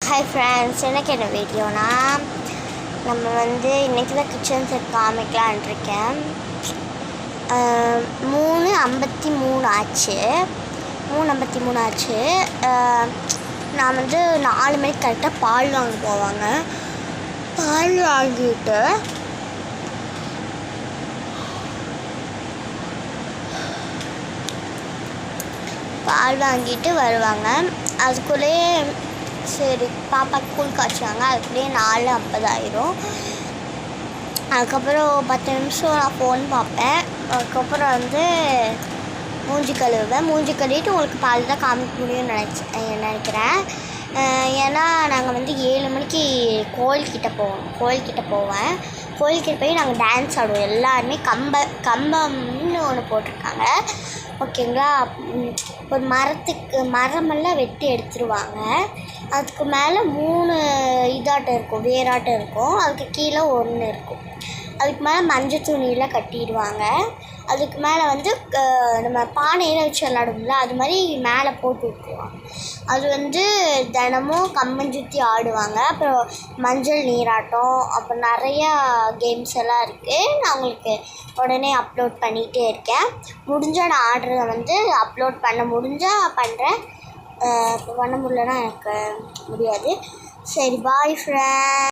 Hi friends, எனக்கு என்ன வீடியோனா நம்ம இன்றைக்கி தான் கிச்சன் செட் காமிக்கலான் இருக்கேன். 3:53 ஆச்சு. நான் 4 மணிக்கு கரெக்டாக பால் வாங்க போவாங்க. பால் வாங்கிட்டு வருவாங்க. அதுக்குள்ளேயே சரி பாப்பாக்கு கூழ் காய்ச்சுவாங்க. அதுக்குள்ளேயே 4:50 ஆயிரும். அதுக்கப்புறம் 10 நிமிஷம் நான் ஃபோன் பார்ப்பேன். அதுக்கப்புறம் மூஞ்சி கழுவிட்டு உங்களுக்கு பால் தான் காமிக்க முடியும்னு நினைக்கிறேன். ஏன்னா நாங்கள் 7 மணிக்கு கோயில்கிட்ட போவேன். கோயில்கிட்ட போய் நாங்கள் டான்ஸ் ஆடுவோம். எல்லாருமே கம்பம்னு ஒன்று போட்டிருக்காங்க, ஓகேங்களா. ஒரு மரமெல்லாம் வெட்டி எடுத்துருவாங்க. அதுக்கு மேலே 3 இதாட்டம் இருக்கும், வேறாட்டம் இருக்கும். அதுக்கு கீழே 1 இருக்கும். அதுக்கு மேலே மஞ்சள் துணியில் கட்டிடுவாங்க. அதுக்கு மேலே நம்ம பானையில் வச்சு விளாடுவோம்ல, அது மாதிரி மேலே போட்டு விட்டுருவாங்க. அது தினமும் கம்பஞ்சுற்றி ஆடுவாங்க. அப்புறம் மஞ்சள் நீராட்டம், அப்புறம் நிறையா கேம்ஸ் எல்லாம் இருக்குது. நான் உங்களுக்கு உடனே அப்லோட் பண்ணிகிட்டே இருக்கேன். முடிஞ்சால் நான் ஆர்டரை அப்லோட் பண்ண முடிஞ்சால் பண்ணுறேன். இப்போ பண்ண முடியலன்னா எனக்கு முடியாது. சரி, பாய் ஃப்ரெண்ட்.